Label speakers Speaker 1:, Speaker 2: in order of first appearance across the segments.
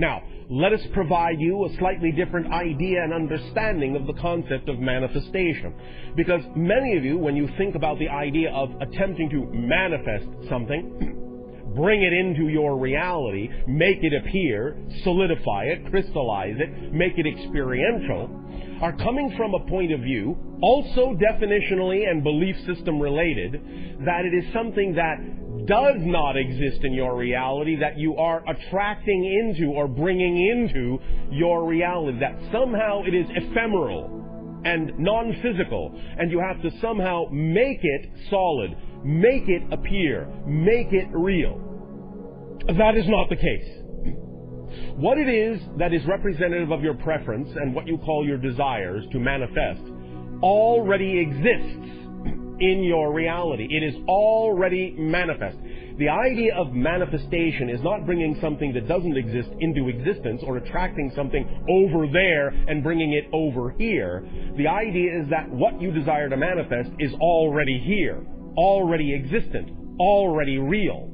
Speaker 1: Now, let us provide you a slightly different idea and understanding of the concept of manifestation. Because many of you, when you think about the idea of attempting to manifest something, bring it into your reality, make it appear, solidify it, crystallize it, make it experiential, are coming from a point of view, also definitionally and belief system related, that it is something that does not exist in your reality, that you are attracting into or bringing into your reality, that somehow it is ephemeral and non-physical, and you have to somehow make it solid, make it appear, make it real. That is not the case. What it is that is representative of your preference and what you call your desires to manifest already exists in your reality. It is already manifest. The idea of manifestation is not bringing something that doesn't exist into existence or attracting something over there and bringing it over here. The idea is that what you desire to manifest is already here, already existent, already real.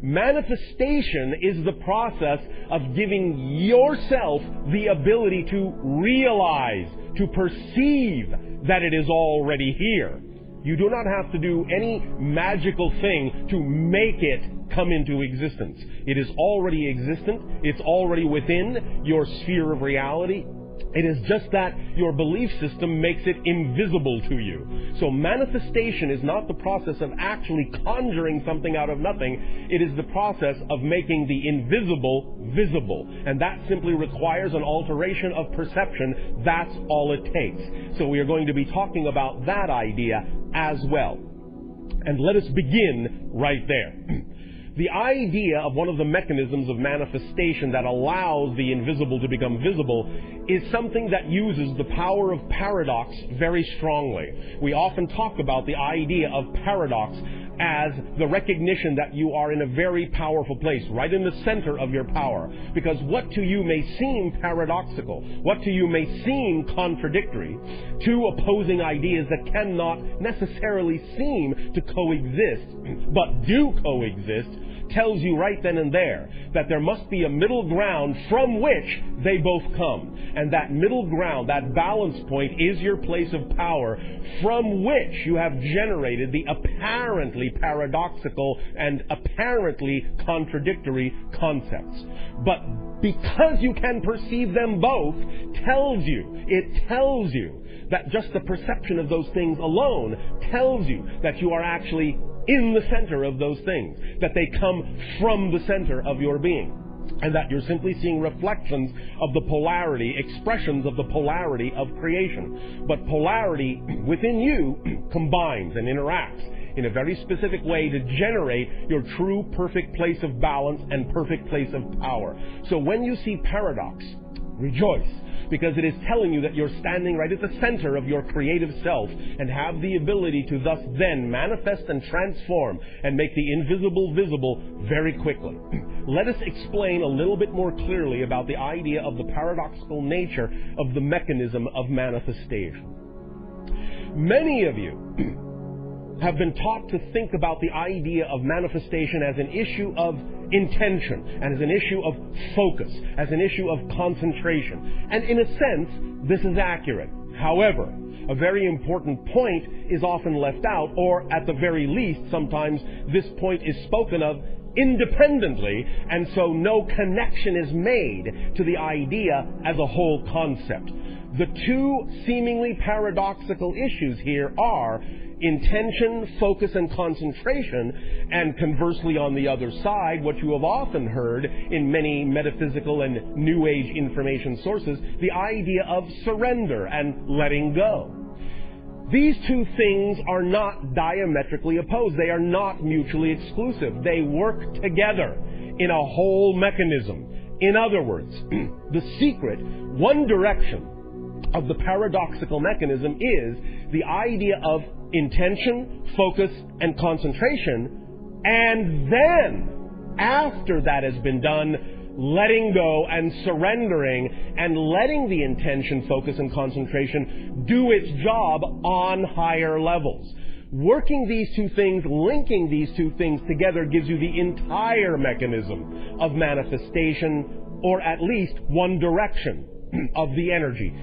Speaker 1: Manifestation is the process of giving yourself the ability to realize, to perceive that it is already here. You do not have to do any magical thing to make it come into existence. It is already existent. It's already within your sphere of reality. It is just that your belief system makes it invisible to you. So manifestation is not the process of actually conjuring something out of nothing. It is the process of making the invisible visible. And that simply requires an alteration of perception. That's all it takes. So we are going to be talking about that idea as well. And let us begin right there. The idea of one of the mechanisms of manifestation that allows the invisible to become visible is something that uses the power of paradox very strongly. We often talk about the idea of paradox as the recognition that you are in a very powerful place, right in the center of your power. Because what to you may seem paradoxical, what to you may seem contradictory, two opposing ideas that cannot necessarily seem to coexist, but do coexist, tells you right then and there that there must be a middle ground from which they both come. And that middle ground, that balance point, is your place of power from which you have generated the apparently paradoxical and apparently contradictory concepts. But because you can perceive them both, it tells you that just the perception of those things alone tells you that you are actually in the center of those things, that they come from the center of your being, and that you're simply seeing reflections of the polarity, expressions of the polarity of creation. But polarity within you combines and interacts in a very specific way to generate your true perfect place of balance and perfect place of power. So when you see paradox, rejoice, because it is telling you that you're standing right at the center of your creative self and have the ability to thus then manifest and transform and make the invisible visible very quickly. Let us explain a little bit more clearly about the idea of the paradoxical nature of the mechanism of manifestation. Many of you have been taught to think about the idea of manifestation as an issue of intention, and as an issue of focus, as an issue of concentration. And in a sense, this is accurate. However, a very important point is often left out, or at the very least, sometimes this point is spoken of independently, and so no connection is made to the idea as a whole concept. The two seemingly paradoxical issues here are intention, focus, and concentration, and conversely on the other side, what you have often heard in many metaphysical and New Age information sources, the idea of surrender and letting go. These two things are not diametrically opposed. They are not mutually exclusive. They work together in a whole mechanism. In other words, the secret, one direction of the paradoxical mechanism is the idea of intention, focus, and concentration, and then, after that has been done, letting go and surrendering and letting the intention, focus, and concentration do its job on higher levels. Working these two things, linking these two things together gives you the entire mechanism of manifestation or at least one direction of the energy.